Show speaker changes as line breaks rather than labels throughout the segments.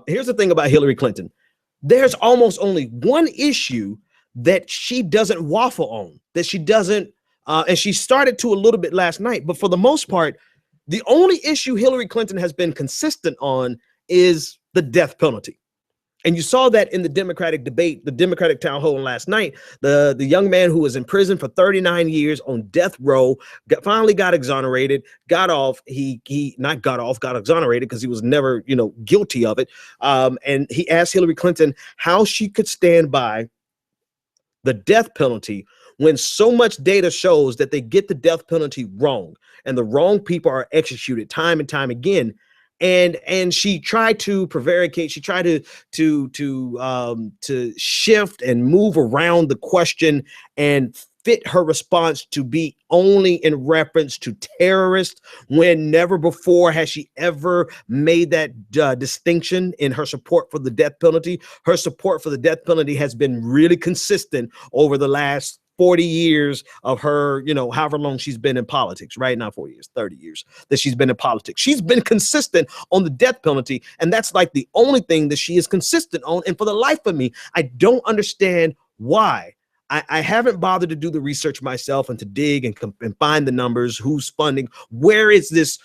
Here's the thing about Hillary Clinton. There's almost only one issue that she doesn't waffle on, that she doesn't, and she started to a little bit last night, but for the most part, the only issue Hillary Clinton has been consistent on is the death penalty. And you saw that in the Democratic debate, the Democratic town hall last night. The young man who was in prison for 39 years on death row finally got exonerated, got off. He not got off, got exonerated because he was never, guilty of it. And he asked Hillary Clinton how she could stand by the death penalty when so much data shows that they get the death penalty wrong and the wrong people are executed time and time again. And she tried to prevaricate. She tried to shift and move around the question and fit her response to be only in reference to terrorists, when never before has she ever made that distinction in her support for the death penalty. Her support for the death penalty has been really consistent over the last 40 years of her, however long she's been in politics, right? Not 40 years, 30 years that she's been in politics. She's been consistent on the death penalty. And that's like the only thing that she is consistent on. And for the life of me, I don't understand why. I haven't bothered to do the research myself and to dig and find the numbers, who's funding, where is this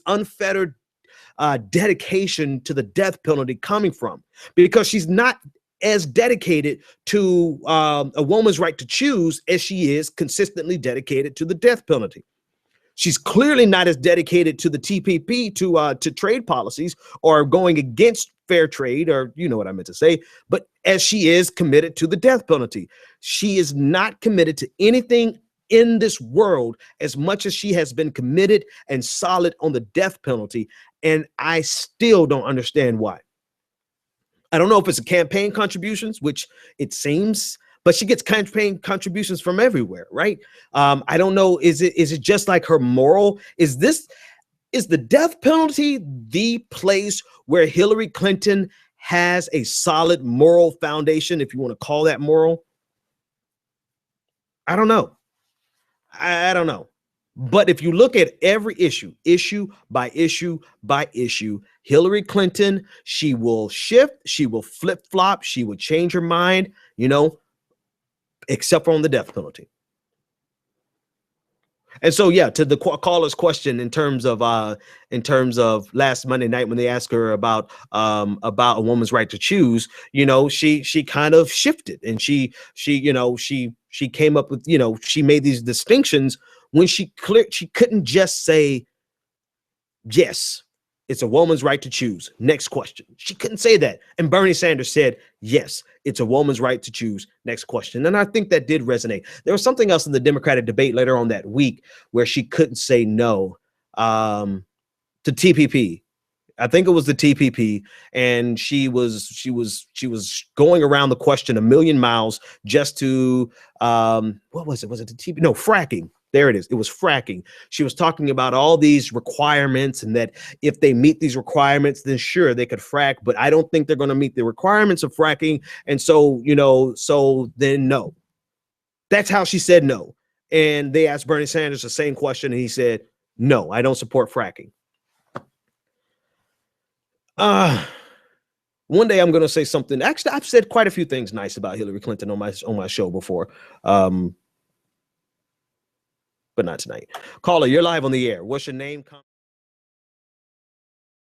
unfettered dedication to the death penalty coming from? Because she's not as dedicated to a woman's right to choose as she is consistently dedicated to the death penalty. She's clearly not as dedicated to the TPP, to trade policies or going against fair trade, or you know what I meant to say, but as she is committed to the death penalty. She is not committed to anything in this world as much as she has been committed and solid on the death penalty. And I still don't understand why. I don't know if it's a campaign contributions, which it seems, but she gets campaign contributions from everywhere, right? I don't know. Is it just like her moral? Is the death penalty the place where Hillary Clinton has a solid moral foundation, if you want to call that moral? I don't know. I don't know. But if you look at every issue by issue by issue, Hillary Clinton, she will shift, she will flip-flop, she will change her mind, except for on the death penalty. And so, yeah, to the caller's question in terms of last Monday night when they asked her about a woman's right to choose, she kind of shifted, and she came up with, she made these distinctions when she couldn't just say, yes, it's a woman's right to choose. Next question. She couldn't say that. And Bernie Sanders said, yes, it's a woman's right to choose. Next question. And I think that did resonate. There was something else in the Democratic debate later on that week where she couldn't say no to TPP. I think it was the TPP, and she was going around the question a million miles just to what was it? Was it the TPP? No, fracking. There it is. It was fracking. She was talking about all these requirements and that if they meet these requirements, then sure, they could frack. But I don't think they're going to meet the requirements of fracking. And so, so then no. That's how she said no. And they asked Bernie Sanders the same question, and he said, no, I don't support fracking. One day I'm going to say something. Actually, I've said quite a few things nice about Hillary Clinton on my show before. But not tonight. Caller, you're live on the air. What's your name?